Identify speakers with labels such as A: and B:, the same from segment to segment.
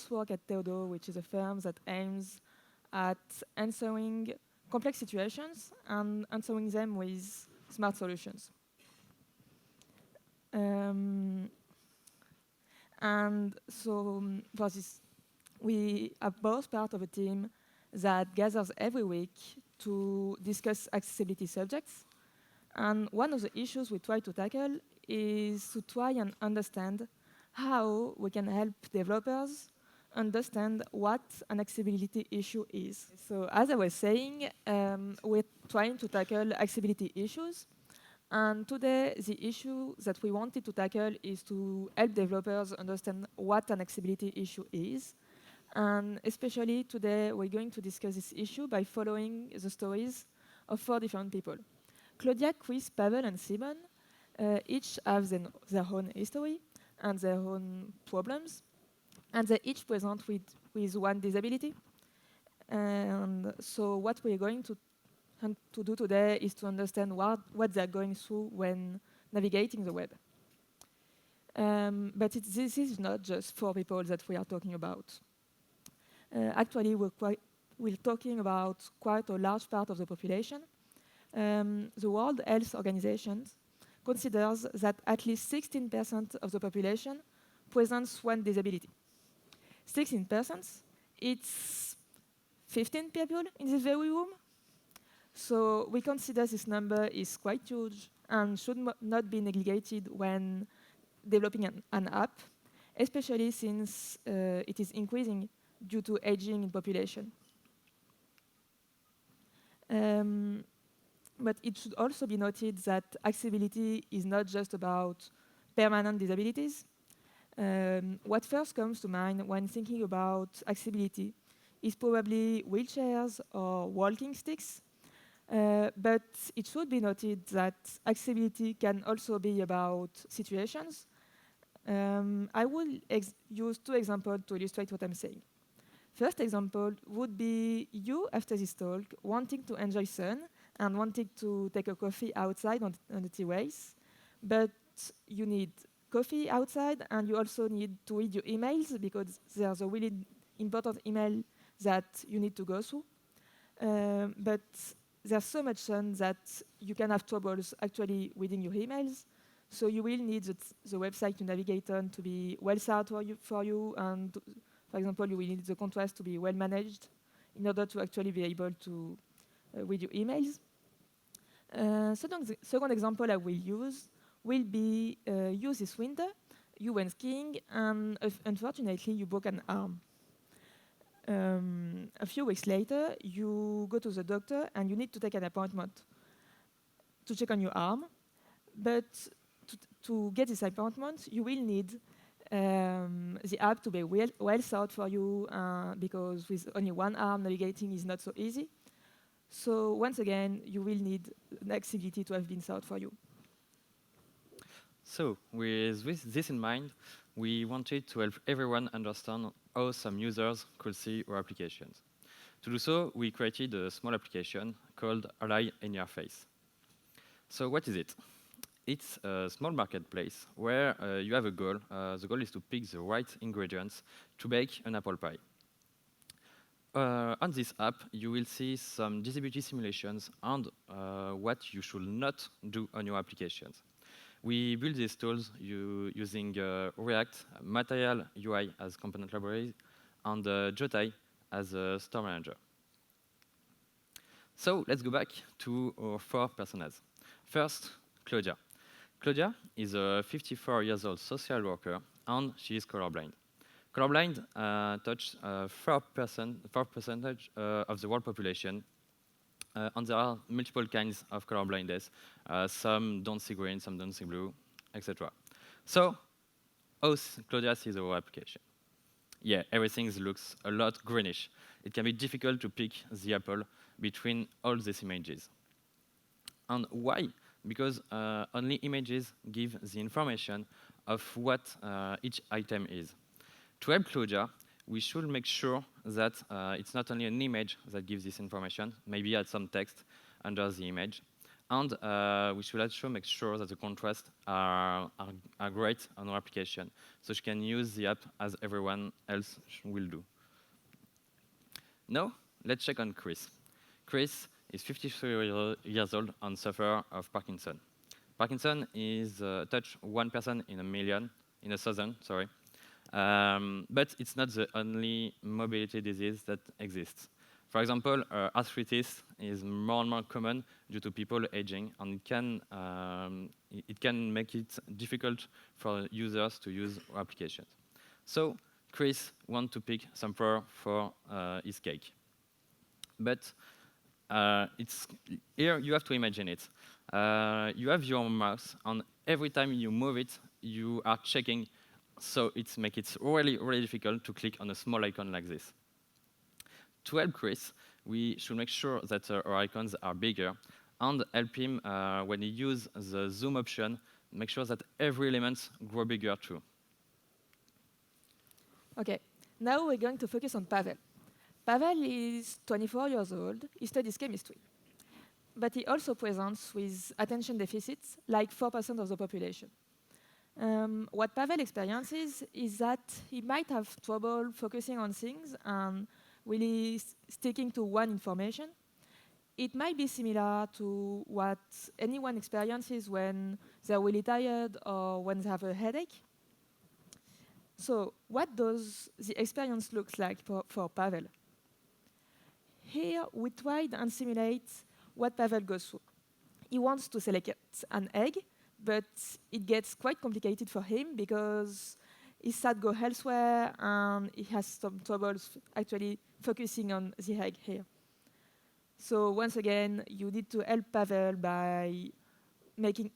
A: both work at Theodo, which is a firm that aims at answering complex situations and answering them with smart solutions. And so for this, we are both part of a team that gathers every week to discuss accessibility subjects. And one of the issues we try to tackle is to try and understand how we can help developers understand what an accessibility issue is. So as I was saying, we're trying to tackle accessibility issues. And today, the issue that we wanted to tackle is to help developers understand what an accessibility issue is. And especially today, we're going to discuss this issue by following the stories of 4 different people. Claudia, Chris, Pavel, and Simon each have their own history and their own problems, and they each present with one disability. And so what we're going to do today is to understand what they're going through when navigating the web. But this is not just 4 people that we are talking about. Actually, we're talking about quite a large part of the population. The World Health Organization considers that at least 16% of the population presents one disability. 16%, it's 15 people in this very room. So we consider this number is quite huge and should not be neglected when developing an app, especially since it is increasing due to aging in population. But it should also be noted that accessibility is not just about permanent disabilities. What first comes to mind when thinking about accessibility is probably wheelchairs or walking sticks. But it should be noted that accessibility can also be about situations. I will use 2 examples to illustrate what I'm saying. First example would be you, after this talk, wanting to enjoy sun and wanting to take a coffee outside on the terrace, but you need coffee outside and you also need to read your emails because there's a really important email that you need to go through. But there's so much sun that you can have troubles actually reading your emails. So you will need the website you navigate on to be well set for you. And for example, you will need the contrast to be well managed in order to actually be able to read your emails. Second example I will use will be use this winter. You went skiing and unfortunately you broke an arm. A few weeks later, you go to the doctor and you need to take an appointment to check on your arm. But to get this appointment, you will need the app to be well thought for you because with only one arm, navigating is not so easy. So once again, you will need an accessibility to have been thought for you.
B: So with this in mind, we wanted to help everyone understand how some users could see our applications. To do so, we created a small application called A11YInYerFace. So what is it? It's a small marketplace where you have a goal. The goal is to pick the right ingredients to bake an apple pie. On this app, you will see some disability simulations and what you should not do on your applications. We build these tools using React, Material UI as component library, and Jotai as a store manager. So let's go back to our 4 personas. First, Claudia. Claudia is a 54-year-old social worker, and she is colorblind. Colorblind touch 4% of the world population, and there are multiple kinds of colorblindness. Some don't see green, some don't see blue, etc. So, how Claudia sees our application? Yeah, everything looks a lot greenish. It can be difficult to pick the apple between all these images. And why? Because only images give the information of what each item is. To help Claudia, we should make sure that it's not only an image that gives this information, maybe add some text under the image, And we should also make sure that the contrasts are great on our application, so she can use the app as everyone else will do. Now, let's check on Chris. Chris is 53 years old and suffers of Parkinson. Parkinson is touch 1% in a million, in a thousand, sorry. But it's not the only mobility disease that exists. For example, arthritis is more and more common due to people aging, and it can make it difficult for users to use our applications. So Chris wants to pick some flower for his cake. But here you have to imagine it. You have your mouse, and every time you move it, you are checking, so it makes it really, really difficult to click on a small icon like this. To help Chris, we should make sure that our icons are bigger and help him when he uses the zoom option, make sure that every element grows bigger too.
A: Okay, now we're going to focus on Pavel. Pavel is 24 years old, he studies chemistry. But he also presents with attention deficits, like 4% of the population. What Pavel experiences is that he might have trouble focusing on things and really sticking to one information. It might be similar to what anyone experiences when they're really tired or when they have a headache. So what does the experience look like for Pavel? Here we tried and simulate what Pavel goes through. He wants to select an egg, but it gets quite complicated for him because his thoughts go elsewhere and he has some troubles actually focusing on the egg here. So once again, you need to help Pavel by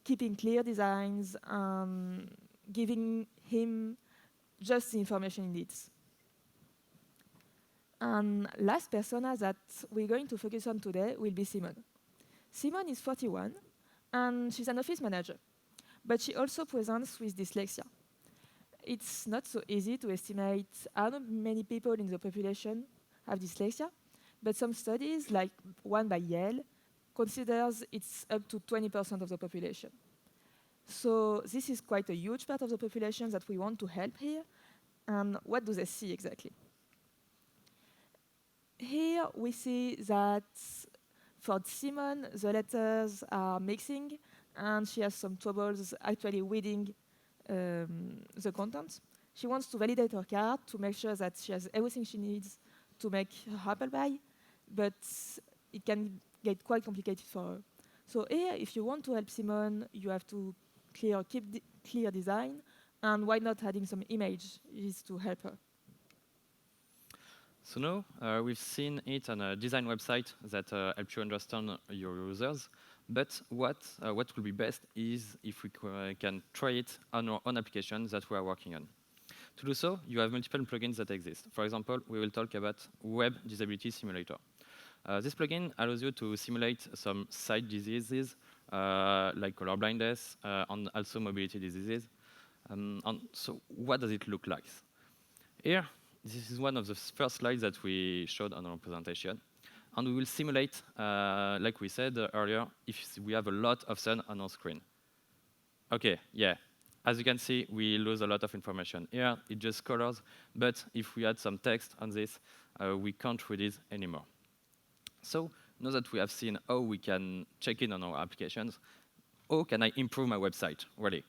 A: keeping clear designs and giving him just the information he needs. And last persona that we're going to focus on today will be Simone. Simone is 41, and she's an office manager, but she also presents with dyslexia. It's not so easy to estimate how many people in the population have dyslexia, but some studies, like one by Yale, considers it's up to 20% of the population. So this is quite a huge part of the population that we want to help here. And what do they see exactly? Here we see that for Simone, the letters are mixing, and she has some troubles actually reading the contents. She wants to validate her card to make sure that she has everything she needs to make her apple pie, but it can get quite complicated for her. So here, if you want to help Simone, you have to keep clear design, and why not adding some images to help her?
B: So now we've seen it on a design website that helps you understand your users. But what will be best is if we can try it on our own application that we are working on. To do so, you have multiple plugins that exist. For example, we will talk about Web Disability Simulator. This plugin allows you to simulate some sight diseases like color blindness and also mobility diseases. And so what does it look like? Here, this is one of the first slides that we showed on our presentation. And we will simulate, like we said earlier, if we have a lot of sun on our screen. OK, yeah. As you can see, we lose a lot of information. Here, it just colors. But if we add some text on this, we can't read it anymore. So now that we have seen how we can check in on our applications, how can I improve my website, really?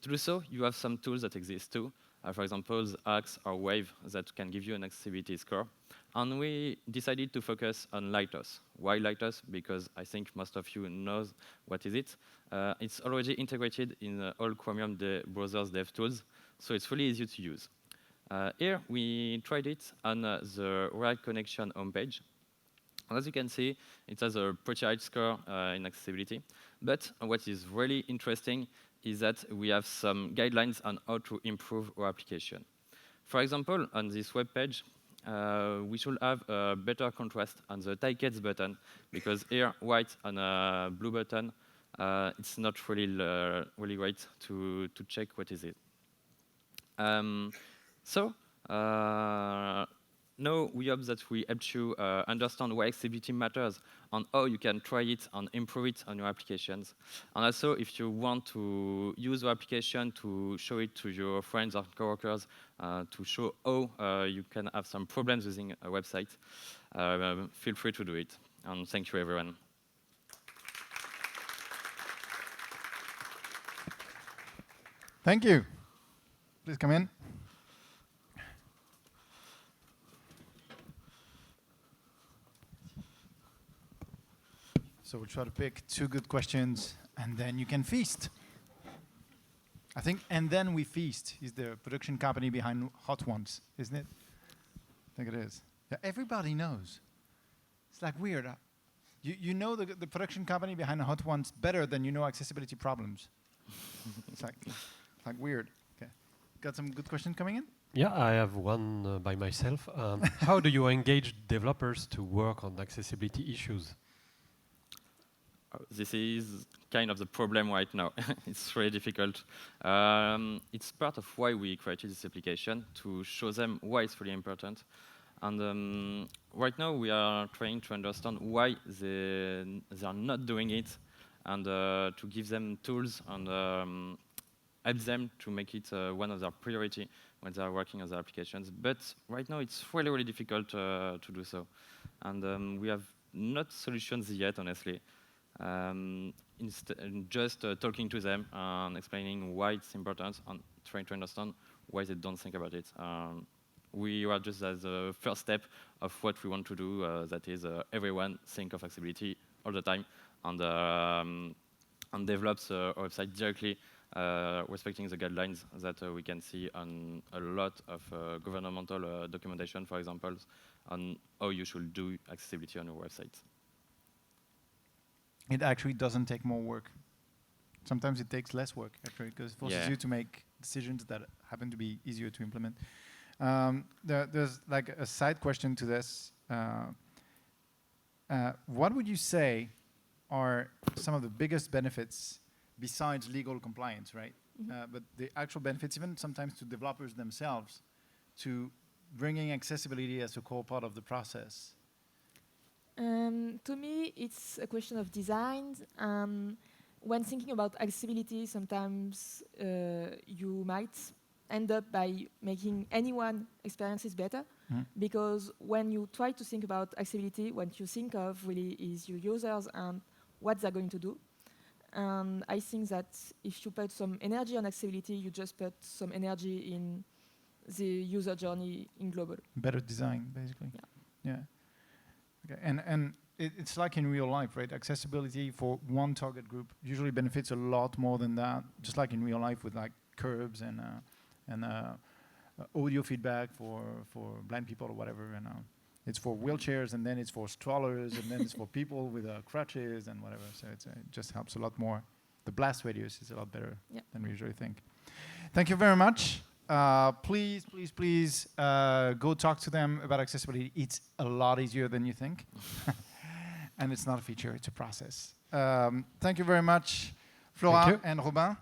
B: To do so, you have some tools that exist too. For example, Axe or Wave that can give you an accessibility score. And we decided to focus on Lighthouse. Why Lighthouse? Because I think most of you knows what is it. It's already integrated in all Chromium browser's dev tools, so it's really easy to use. Here, we tried it on the React Connection homepage. As you can see, it has a pretty high score in accessibility. But what is really interesting is that we have some guidelines on how to improve our application. For example, on this web page, we should have a better contrast on the tickets button, because here, white on a blue button, it's not really great to check what is it. So now we hope that we helped you understand why accessibility matters and how you can try it and improve it on your applications. And also, if you want to use your application to show it to your friends or coworkers, to show how you can have some problems using a website, feel free to do it. And thank you, everyone.
C: Thank you. Please come in. So we'll try to pick 2 good questions, and then you can feast. I think "And Then We Feast" is the production company behind Hot Ones, isn't it? I think it is. Yeah, everybody knows. It's like weird. You know the production company behind Hot Ones better than you know accessibility problems. It's like weird. Okay. Got some good questions coming in?
D: Yeah, I have one by myself. How do you engage developers to work on accessibility issues?
B: This is kind of the problem right now. It's really difficult. It's part of why we created this application, to show them why it's really important. And right now we are trying to understand why they are not doing it, and to give them tools and help them to make it one of their priority when they are working on their applications. But right now it's really, really difficult to do so. And we have not solutions yet, honestly. Just talking to them and explaining why it's important and trying to understand why they don't think about it. We are just at the first step of what we want to do, that is everyone think of accessibility all the time and develops a website directly respecting the guidelines that we can see on a lot of governmental documentation, for example, on how you should do accessibility on your website.
C: It actually doesn't take more work. Sometimes it takes less work, actually, because it forces you to make decisions that happen to be easier to implement. There's like a side question to this. What would you say are some of the biggest benefits besides legal compliance, right? But the actual benefits, even sometimes to developers themselves, to bringing accessibility as a core part of the process?
A: To me, it's a question of design. When thinking about accessibility, sometimes you might end up by making anyone's experiences better, because when you try to think about accessibility, what you think of really is your users and what they're going to do. And I think that if you put some energy on accessibility, you just put some energy in the user journey in global.
C: Better design, basically. Yeah. Okay. And it's like in real life, right? Accessibility for one target group usually benefits a lot more than that. Just like in real life with like curbs and audio feedback for blind people or whatever. And it's for wheelchairs, and then it's for strollers, and then it's for people with crutches and whatever. So it just helps a lot more. The blast radius is a lot better than we usually think. Thank you very much. Please go talk to them about accessibility. It's a lot easier than you think. And it's not a feature, it's a process. Thank you very much, Flora and Robin.